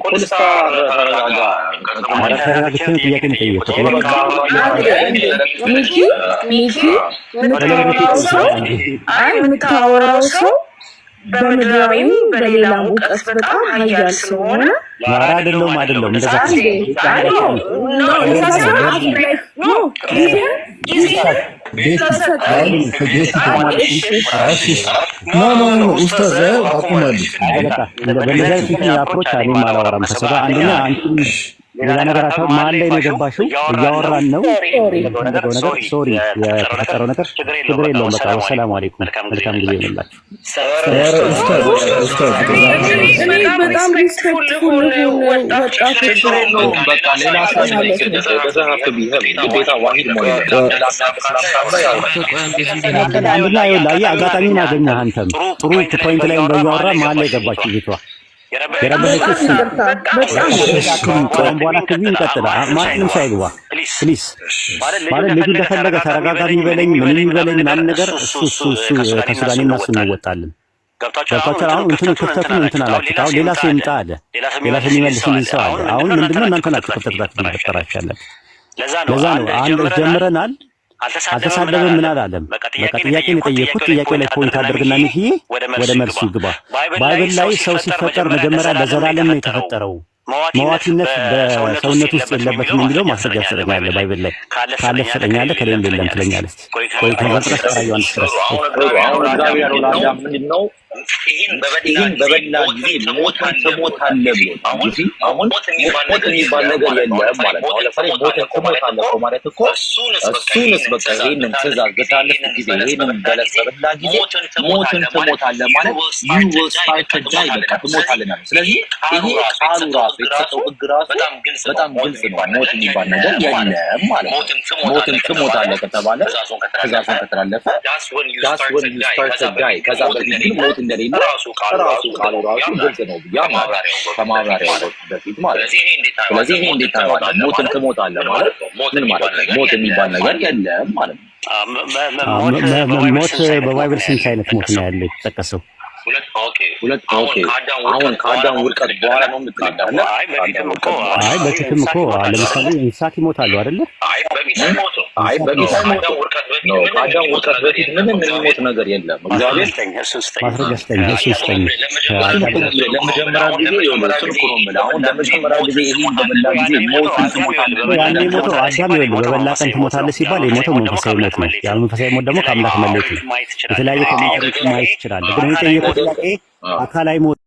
ኩልስታ ተረጋጋ። ተረጋግተን ጥያቄ እንጠይቅ። ሚኪ የምታወራው ሰው በምድራዊም በሌላም እውቀት በጣም ኃያል ስለሆነ አይደለም እንደዛ ሌላ ነገር መሀል ላይ ነው የገባሽው። እያወራን ነው ነገር ሶሪ የተፈጠረው ነገር ችግር የለውም። በቃ ወሰላሙ አለይኩም መልካም ጊዜ ይሁንላችሁ። በጣም ሪስፔክትፉል ወጣቶች በቃ ሌላ አጋጣሚውን አገኘህ አንተም ጥሩ ፖይንት ላይ እያወራ መሀል ላይ ገባችሁ ልጅቷ የረበለችስ በኋላ ከዚህ ይቀጥላል። ማንም ሳይግባ ፕሊዝ ማለት ልጁ እንደፈለገ ተረጋጋ የሚበለኝ ምን የሚበለኝ ምናምን ነገር እሱ ከሱ ጋር እኔና እሱ እንወጣለን። ገብቷችኋል? አሁን እንትኑ ክፍተቱን እንትን አላችሁት። አሁን ሌላ ሰው ይምጣ አለ፣ ሌላ ሰው የሚመልስልኝ ሰው አለ። አሁን ምንድነው እናንተ ናችሁ ክፍተታችሁ እየፈጠራችሁ ያለ። ለዛ ነው አንድ ጀምረናል። አልተሳደበም ምን አላለም። በቃ ጥያቄ ነው የጠየኩት። ጥያቄ ላይ ፖይንት አድርግና ሚኪዬ ወደ መልሱ ይግባ። ባይብል ላይ ሰው ሲፈጠር መጀመሪያ ለዘላለም ነው የተፈጠረው፣ መዋቲነት በሰውነት ውስጥ የለበትም የሚለው ማስረጃ ትሰጠኛለህ። ባይብል ላይ ካለ ትሰጠኛለህ፣ ከሌለ የለም ትለኛለህ። ቆይ ከመጥረስ ተራዩ አንድ ድረስ አሁን እግዚአብሔር ወላዳ ምንድነው ይህን በበላ ጊዜ ሞትን ትሞታለህ ብሎ አሁን ሞት የሚባል ነገር የለም ማለት ነው። ለምሳሌ ሞትን ትሞታለህ ማለት እኮ እሱንስ በቃ ይህንን ትእዛዝ በታለፍ ጊዜ ይህንን በለስ በበላ ጊዜ ሞትን ትሞታለህ ማለት you will start to die በቃ ትሞታለህ ነው። ስለዚህ ይሄ ቃሉ ራሱ የተሰጠው ሕግ ራሱ በጣም ግልጽ ነው። ሞት የሚባል ነገር የለም ማለት ነው። ሞትን ትሞታለህ ከተባለ ትእዛዙን ከተላለፈ that's when you start to die ከዛ በፊት ግን ሞት እንደሌለ ራሱ ቃሉ ራሱ ግልጽ ነው ብያ ማለት ከማብራሪያው በፊት ማለት ነው። ስለዚህ ይሄ እንዴት ታውቃለህ? ሞትን ትሞታለህ ማለት ምን ማለት ነው? ሞት የሚባል ነገር የለም ማለት ነው። ሞት በባይብል ስንት አይነት ሞት ነው ያለው የተጠቀሰው? ሁለት አሁን ከአዳም ውድቀት በኋላ ነው የምትናገረው? አይ በፊትም እኮ ለምሳሌ እንስሳት ይሞታሉ አይደለ? አይ በፊት ነው ከአዳም ውድቀት በፊት ምንም የሚሞት ነገር የለም። እግዚአብሔር ማስረጃ ስጠኝ። ለመጀመሪያ ጊዜ አሁን ለመጀመሪያ ጊዜ ይሄን በበላ ጊዜ ሞትን ትሞታለህ። ያኔ ሞተው አዳም በበላ ቀን ትሞታለህ ሲባል የሞተው መንፈሳዊ ሞት ነው። ያ መንፈሳዊ ሞት ደግሞ ከአምላክ መለየት ነው። የተለያየ ኮሜንታሪዎች ማየት ይችላል። ግን የጠየቁት ጥያቄ አካላዊ ሞት